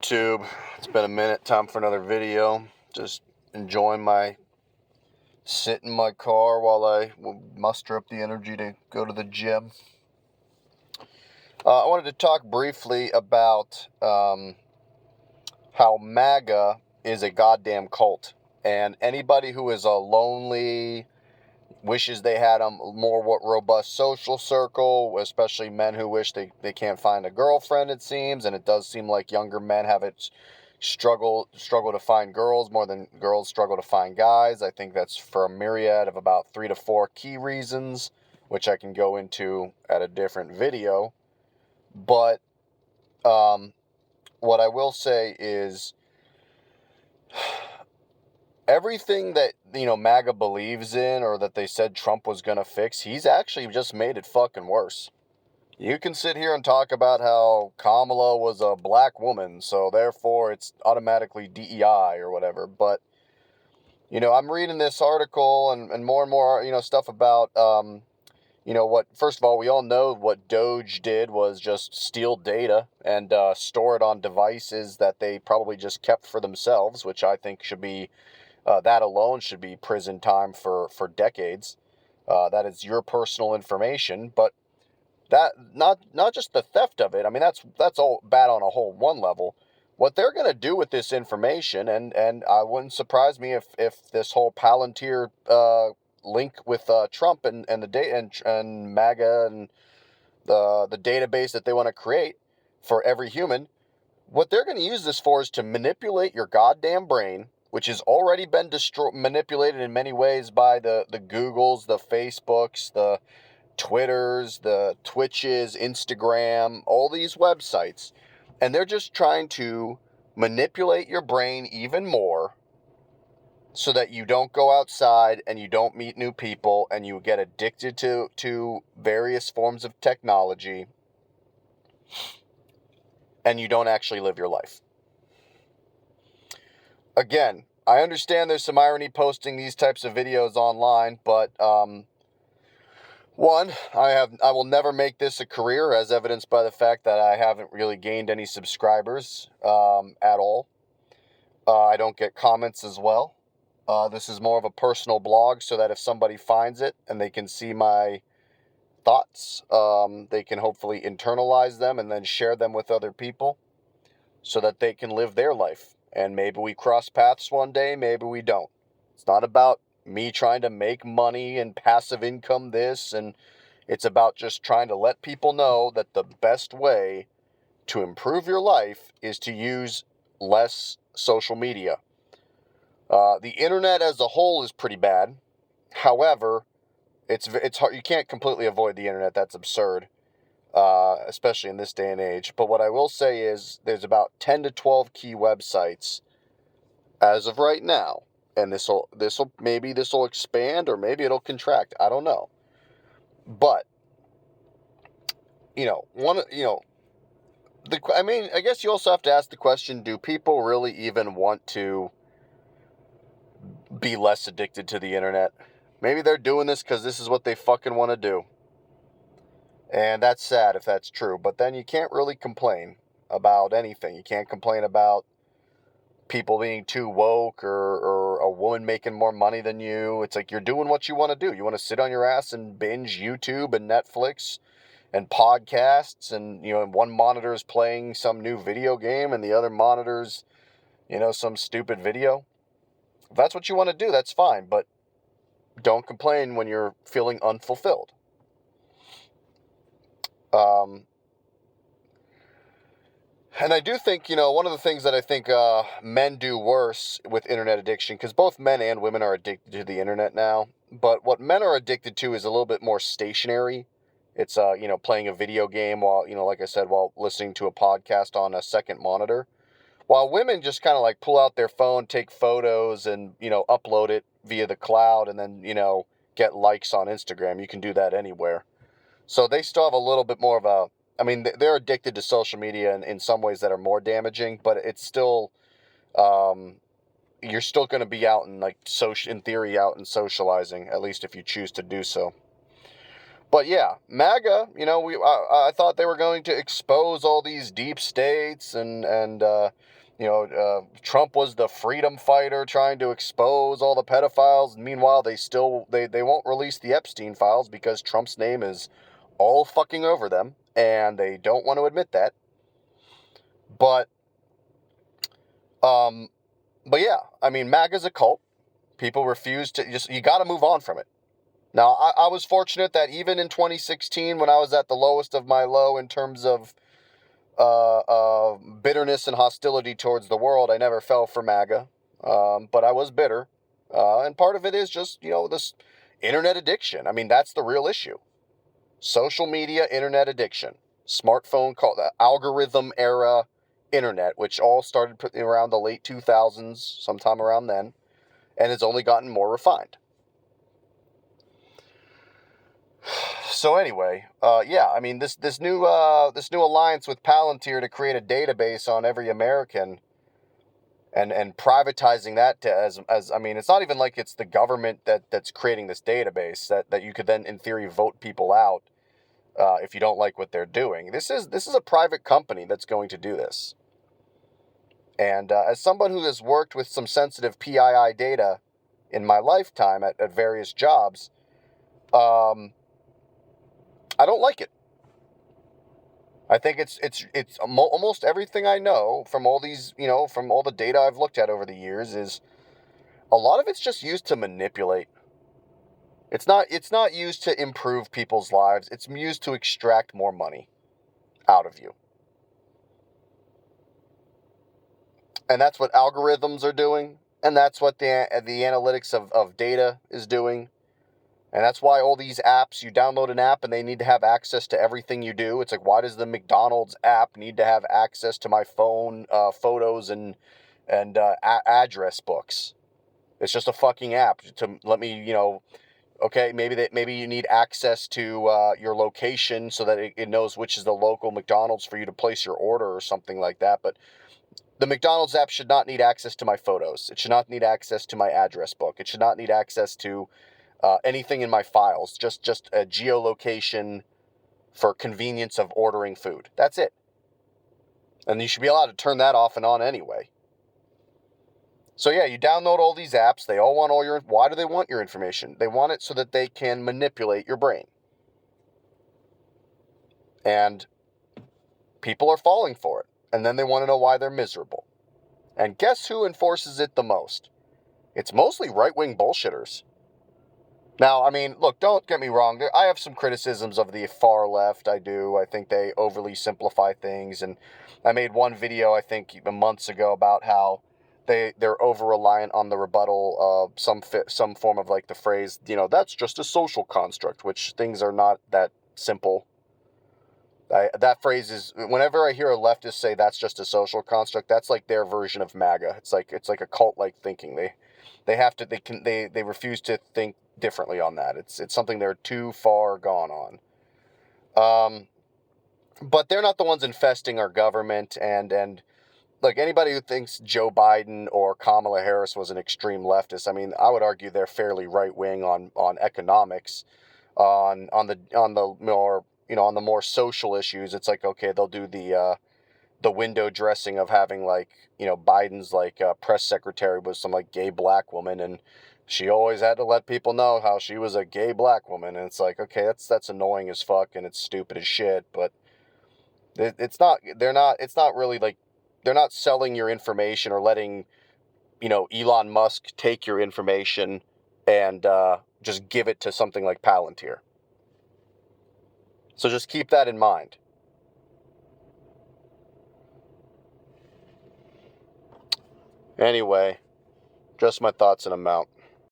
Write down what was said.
YouTube, it's been a minute, time for another video. Just enjoying sit in my car while I muster up the energy to go to the gym. I wanted to talk briefly about how MAGA is a goddamn cult, and anybody who is a lonely, wishes they had a more robust social circle, especially men who wish they can't find a girlfriend, it seems, and it does seem like younger men have it struggle to find girls more than girls struggle to find guys. I think that's for a myriad of about 3 to 4 key reasons, which I can go into at a different video. But what I will say is everything that, MAGA believes in or that they said Trump was going to fix, he's actually just made it fucking worse. You can sit here and talk about how Kamala was a black woman, so therefore it's automatically DEI or whatever. But, I'm reading this article and more, stuff about, first of all, we all know what Doge did was just steal data and store it on devices that they probably just kept for themselves, which I think should be, that alone should be prison time for decades. That is your personal information, but that not just the theft of it. I mean, that's all bad on a whole one level. What they're going to do with this information, and I wouldn't surprise me if this whole palantir link with Trump and the data and MAGA and the database that they want to create for every human. What they're going to use this for is to manipulate your goddamn brain, which has already been manipulated in many ways by the Googles, the Facebooks, the Twitters, the Twitches, Instagram, all these websites. And they're just trying to manipulate your brain even more so that you don't go outside and you don't meet new people and you get addicted to various forms of technology and you don't actually live your life. Again, I understand there's some irony posting these types of videos online, but one, I will never make this a career, as evidenced by the fact that I haven't really gained any subscribers at all. I don't get comments as well. This is more of a personal blog, so that if somebody finds it and they can see my thoughts, they can hopefully internalize them and then share them with other people so that they can live their life. And maybe we cross paths one day, maybe we don't. It's not about me trying to make money and passive income this, and it's about just trying to let people know that the best way to improve your life is to use less social media. The internet as a whole is pretty bad. However, it's hard. You can't completely avoid the internet. That's absurd, especially in this day and age. But what I will say is there's about 10 to 12 key websites as of right now. And this will expand or maybe it'll contract. I don't know. But, I guess you also have to ask the question, do people really even want to be less addicted to the internet? Maybe they're doing this because this is what they fucking want to do. And that's sad if that's true. But then you can't really complain about anything. You can't complain about people being too woke or a woman making more money than you. It's like you're doing what you want to do. You want to sit on your ass and binge YouTube and Netflix and podcasts, and one monitor is playing some new video game and the other monitor's some stupid video. If that's what you want to do, that's fine, but don't complain when you're feeling unfulfilled. And I do think, one of the things that I think men do worse with internet addiction, because both men and women are addicted to the internet now, but what men are addicted to is a little bit more stationary. It's, playing a video game while, like I said, while listening to a podcast on a second monitor. While women just kind of like pull out their phone, take photos, and, upload it via the cloud and then, get likes on Instagram. You can do that anywhere. So they still have a little bit more of a, they're addicted to social media in some ways that are more damaging, but it's still, you're still going to be out and in theory, out and socializing, at least if you choose to do so. But yeah, MAGA, I thought they were going to expose all these deep states and Trump was the freedom fighter trying to expose all the pedophiles. Meanwhile, they won't release the Epstein files because Trump's name is all fucking over them, and they don't want to admit that. But, um, but yeah, I mean, MAGA's a cult. People refuse to you got to move on from it. Now, I was fortunate that even in 2016, when I was at the lowest of my low in terms of bitterness and hostility towards the world, I never fell for MAGA. But I was bitter. And part of it is just, this internet addiction. I mean, that's the real issue. Social media, internet addiction. Smartphone, called the algorithm era internet, which all started around the late 2000s, sometime around then, and has only gotten more refined. So anyway, yeah, I mean this new alliance with Palantir to create a database on every American, and privatizing that as I mean, it's not even like it's the government that's creating this database that you could then in theory vote people out if you don't like what they're doing. This is a private company that's going to do this, and as someone who has worked with some sensitive PII data in my lifetime at various jobs, I don't like it. I think it's almost everything I know from all these, from all the data I've looked at over the years is a lot of it's just used to manipulate. It's not used to improve people's lives. It's used to extract more money out of you. And that's what algorithms are doing, and that's what the analytics of data is doing. And that's why all these apps, you download an app and they need to have access to everything you do. It's like, why does the McDonald's app need to have access to my phone, photos, and address books? It's just a fucking app to let me, okay, maybe you need access to your location so that it knows which is the local McDonald's for you to place your order or something like that. But the McDonald's app should not need access to my photos. It should not need access to my address book. It should not need access to anything in my files, just a geolocation for convenience of ordering food. That's it. And you should be allowed to turn that off and on anyway. So yeah, you download all these apps. They all want why do they want your information? They want it so that they can manipulate your brain. And people are falling for it. And then they want to know why they're miserable. And guess who enforces it the most? It's mostly right-wing bullshitters. Now, I mean, look, don't get me wrong. I have some criticisms of the far left. I do. I think they overly simplify things. And I made one video, I think, even months ago about how they're over-reliant on the rebuttal of some form of, like, the phrase, that's just a social construct, which things are not that simple. That phrase is, whenever I hear a leftist say that's just a social construct, that's like their version of MAGA. It's like a cult-like thinking. They refuse to think differently on that. It's something they're too far gone on. But they're not the ones infesting our government, and look, anybody who thinks Joe Biden or Kamala Harris was an extreme leftist, I mean, I would argue they're fairly right wing on economics, on the more on the more social issues. It's like, okay, they'll do the window dressing of having, like, Biden's like press secretary was some like gay black woman, and she always had to let people know how she was a gay black woman. And it's like, okay, that's annoying as fuck and it's stupid as shit, but it's not really like, they're not selling your information or letting Elon Musk take your information and just give it to something like Palantir. So just keep that in mind. Anyway, just my thoughts, and I'm out.